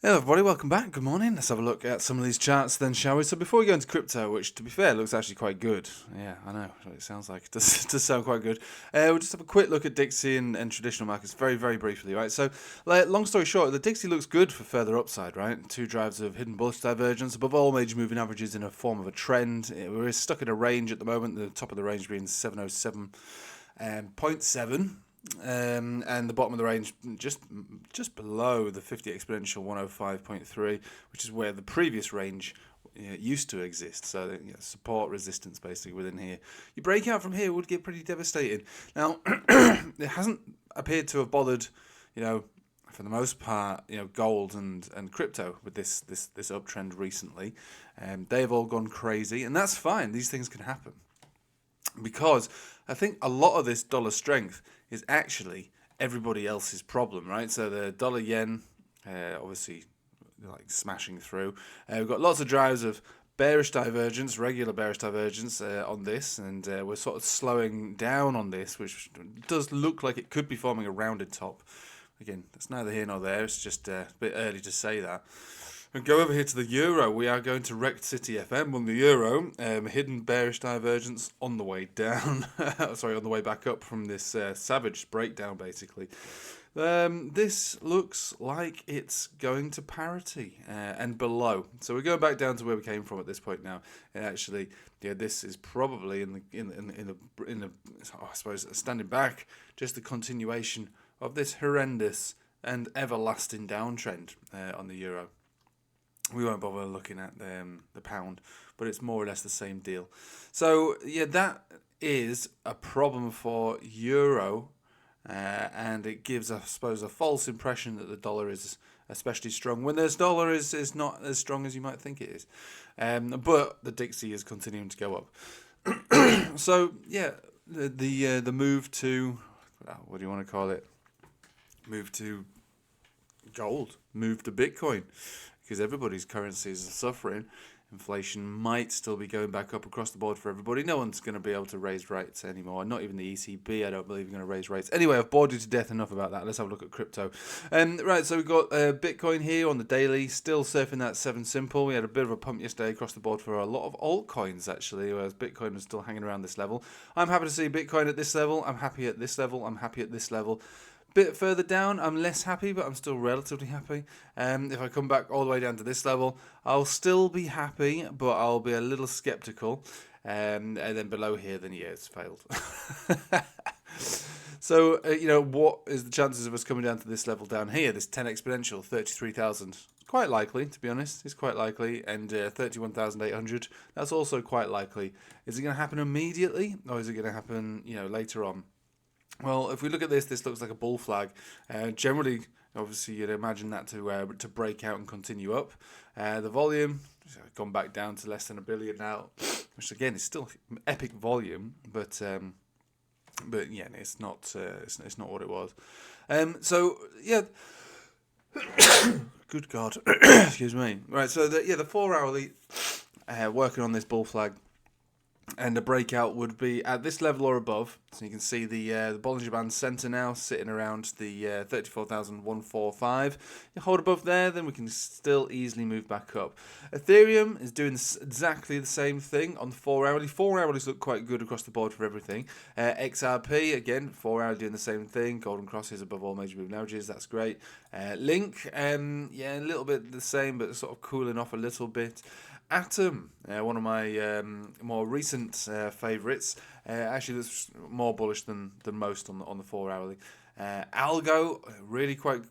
Hello everybody, welcome back. Good morning. Let's have a look at some of these charts then, shall we? So before we go into crypto, which to be fair looks actually quite good. Yeah, I know, it sounds like it does sound quite good. We'll just have a quick look at Dixie and traditional markets very, very briefly, right? So long story short, the Dixie looks good for further upside, right? Two drives of hidden bullish divergence above all major moving averages in a form of a trend. We're stuck in a range at the moment, the top of the range being 707.7. And the bottom of the range just below the 50 exponential 105.3, which is where the previous range used to exist. So support resistance basically within here. You break out from here would get pretty devastating. Now it hasn't appeared to have bothered, for the most part, gold and crypto with this uptrend recently. They've all gone crazy, and that's fine. These things can happen. Because I think a lot of this dollar strength is actually everybody else's problem, right? So the dollar yen, obviously, like smashing through. We've got lots of drives of bearish divergence, regular bearish divergence on this, and we're sort of slowing down on this, which does look like it could be forming a rounded top. Again, that's neither here nor there. It's just a bit early to say that. And go over here to the euro. We are going to Rect City FM on the euro. Hidden bearish divergence on the way down. Sorry, on the way back up from this savage breakdown, basically. This looks like it's going to parity and below. So we're going back down to where we came from at this point now. And actually, this is probably in the I suppose standing back, just the continuation of this horrendous and everlasting downtrend on the euro. We won't bother looking at the pound, but it's more or less the same deal. So, that is a problem for euro, and it gives, I suppose, a false impression that the dollar is especially strong, when this dollar is not as strong as you might think it is. But the Dixie is continuing to go up. So, the move to, what do you want to call it? Move to gold, move to Bitcoin, because everybody's currencies are suffering. Inflation might still be going back up across the board for everybody. No one's going to be able to raise rates anymore. Not even the ECB, I don't believe, are going to raise rates. Anyway, I've bored you to death enough about that. Let's have a look at crypto. Right, so we've got Bitcoin here on the daily, still surfing that 7 simple. We had a bit of a pump yesterday across the board for a lot of altcoins, actually, whereas Bitcoin was still hanging around this level. I'm happy to see Bitcoin at this level. I'm happy at this level. I'm happy at this level. Bit further down, I'm less happy, but I'm still relatively happy. If I come back all the way down to this level, I'll still be happy, but I'll be a little skeptical. And then below here, then it's failed. So, what is the chances of us coming down to this level down here? This 10 exponential, 33,000. Quite likely, to be honest. It's quite likely. And 31,800, that's also quite likely. Is it going to happen immediately, or is it going to happen, later on? Well, if we look at this looks like a bull flag. Generally, obviously, you'd imagine that to break out and continue up. The volume has gone back down to less than 1 billion now, which again is still epic volume, but it's not what it was. Good God, excuse me. Right, so the 4 hourly working on this bull flag. And a breakout would be at this level or above. So you can see the Bollinger Band Center now sitting around the 34,145. You hold above there, then we can still easily move back up. Ethereum is doing exactly the same thing on the 4 hourly. 4 hourlies look quite good across the board for everything. XRP, again, 4 hourly doing the same thing. Golden crosses above all major moving averages. That's great. Link, a little bit the same, but sort of cooling off a little bit. Atom, one of my more recent favourites, actually that's more bullish than most on the 4 hourly. Algo, really quite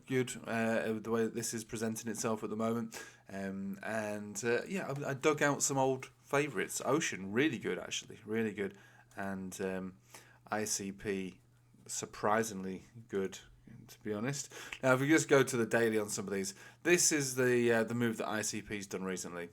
good the way that this is presenting itself at the moment. I dug out some old favourites. Ocean, really good actually, really good, and ICP, surprisingly good, to be honest. Now, if we just go to the daily on some of these, this is the move that ICP's done recently.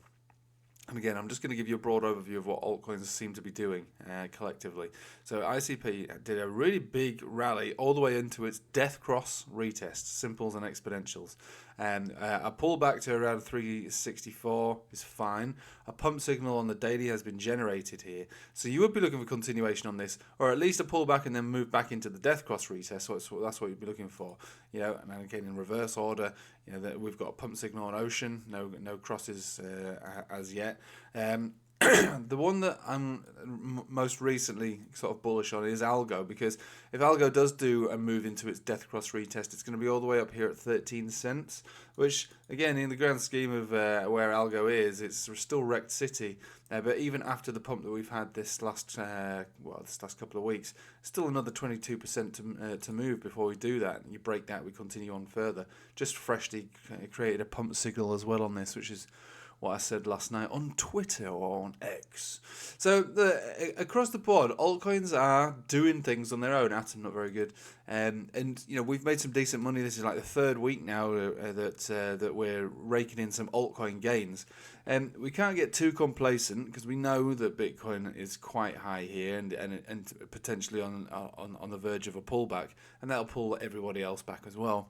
And again, I'm just going to give you a broad overview of what altcoins seem to be doing collectively. So ICP did a really big rally all the way into its death cross retest, simples and exponentials. A pullback to around 364 is fine. A pump signal on the daily has been generated here. So you would be looking for continuation on this, or at least a pullback and then move back into the death cross retest. So that's what you'd be looking for. And again in reverse order, that we've got a pump signal on Ocean, no crosses as yet. The one that I'm most recently sort of bullish on is Algo, because if Algo does do a move into its death cross retest, it's going to be all the way up here at 13 cents, which again in the grand scheme of where Algo is, it's still wrecked city. But even after the pump that we've had this last couple of weeks, still another 22% to move before we do that. You break that, we continue on further. Just freshly created a pump signal as well on this, which is what I said last night on Twitter or on X. So across the board, altcoins are doing things on their own. Atom not very good, and we've made some decent money. This is like the third week now that we're raking in some altcoin gains. And we can't get too complacent because we know that Bitcoin is quite high here and potentially on the verge of a pullback, and that'll pull everybody else back as well.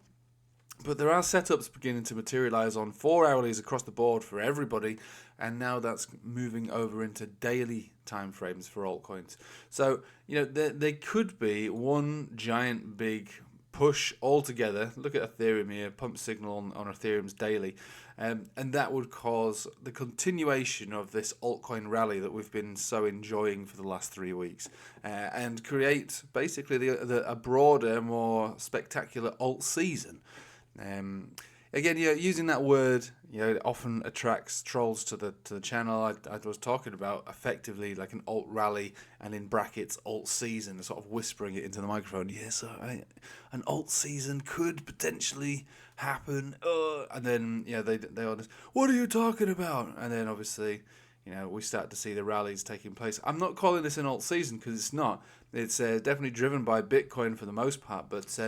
But there are setups beginning to materialize on 4 hourlies across the board for everybody, and now that's moving over into daily timeframes for altcoins. So, there could be one giant big push altogether. Look at Ethereum here, pump signal on Ethereum's daily, and that would cause the continuation of this altcoin rally that we've been so enjoying for the last 3 weeks, and create basically a broader, more spectacular alt season. Again, using that word, it often attracts trolls to the channel. I was talking about effectively like an alt rally and in brackets alt season, sort of whispering it into the microphone. So an alt season could potentially happen. And then they all just, what are you talking about? And then obviously, we start to see the rallies taking place. I'm not calling this an alt season because it's not. It's definitely driven by Bitcoin for the most part, but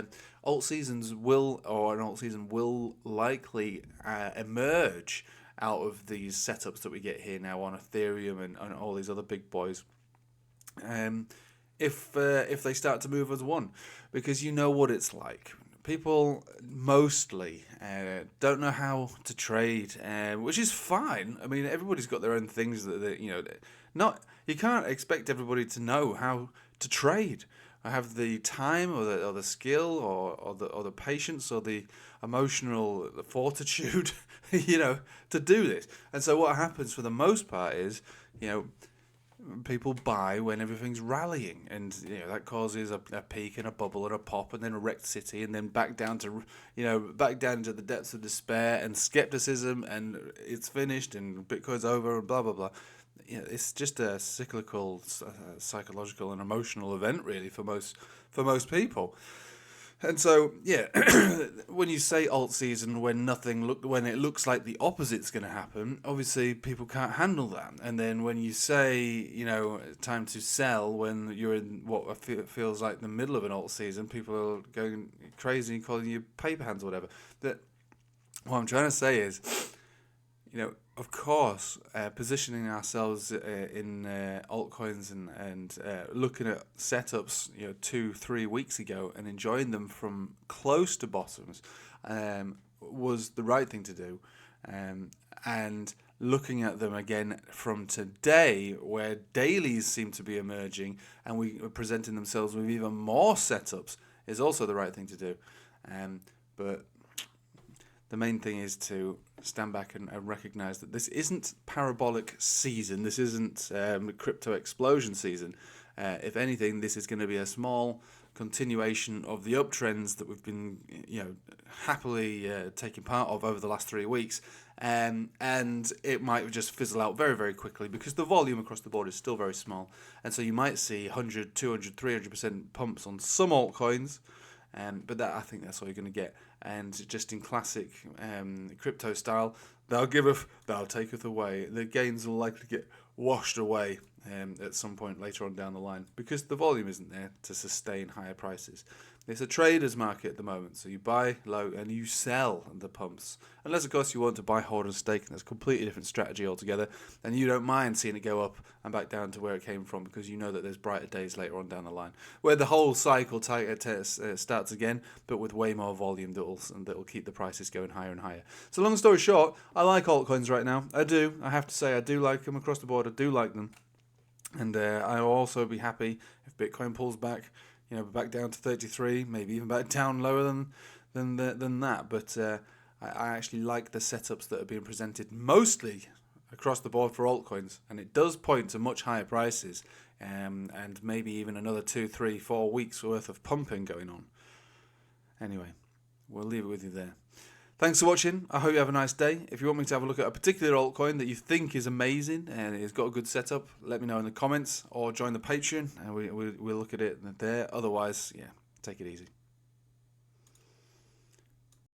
alt seasons an alt season will likely emerge out of these setups that we get here now on Ethereum and all these other big boys. If they start to move as one, because you know what it's like. People mostly don't know how to trade, which is fine. I mean, everybody's got their own things that you can't expect everybody to know how to trade. I have the time or the skill or the patience or the emotional fortitude, to do this. And so what happens for the most part is, people buy when everything's rallying, and that causes a peak and a bubble and a pop and then a wrecked city, and then back down to the depths of despair and skepticism, and it's finished and Bitcoin's over and blah blah blah. It's just a cyclical, psychological and emotional event really for most people. And so, when you say alt season, when it looks like the opposite's going to happen, obviously people can't handle that. And then when you say, time to sell, when you're in what feels like the middle of an alt season, people are going crazy and calling you paper hands or whatever. What I'm trying to say is, of course, positioning ourselves in altcoins and looking at setups, 2-3 weeks ago and enjoying them from close to bottoms was the right thing to do. And looking at them again from today, where dailies seem to be emerging and we are presenting themselves with even more setups, is also the right thing to do. But the main thing is to stand back and recognize that this isn't parabolic season. This isn't crypto explosion season. If anything, this is going to be a small continuation of the uptrends that we've been, happily taking part of over the last 3 weeks. And it might just fizzle out very, very quickly because the volume across the board is still very small. And so you might see 100, 200, 300% pumps on some altcoins. But I think that's all you're going to get. And just in classic crypto style, thou giveth, thou taketh away. The gains will likely get washed away at some point later on down the line because the volume isn't there to sustain higher prices. It's a trader's market at the moment, so you buy low and you sell the pumps. Unless, of course, you want to buy, hold, and stake, and that's a completely different strategy altogether. And you don't mind seeing it go up and back down to where it came from because you know that there's brighter days later on down the line, where the whole cycle starts again, but with way more volume that'll keep the prices going higher and higher. So long story short, I like altcoins right now. I do. I have to say, I do like them across the board. I do like them. And I'll also be happy if Bitcoin pulls back, back down to 33, maybe even back down lower than that. But I actually like the setups that are being presented mostly across the board for altcoins, and it does point to much higher prices, and maybe even another 2, 3, 4 weeks worth of pumping going on. Anyway, we'll leave it with you there. Thanks for watching. I hope you have a nice day. If you want me to have a look at a particular altcoin that you think is amazing and it's got a good setup, let me know in the comments or join the Patreon and we'll look at it there. Otherwise, take it easy.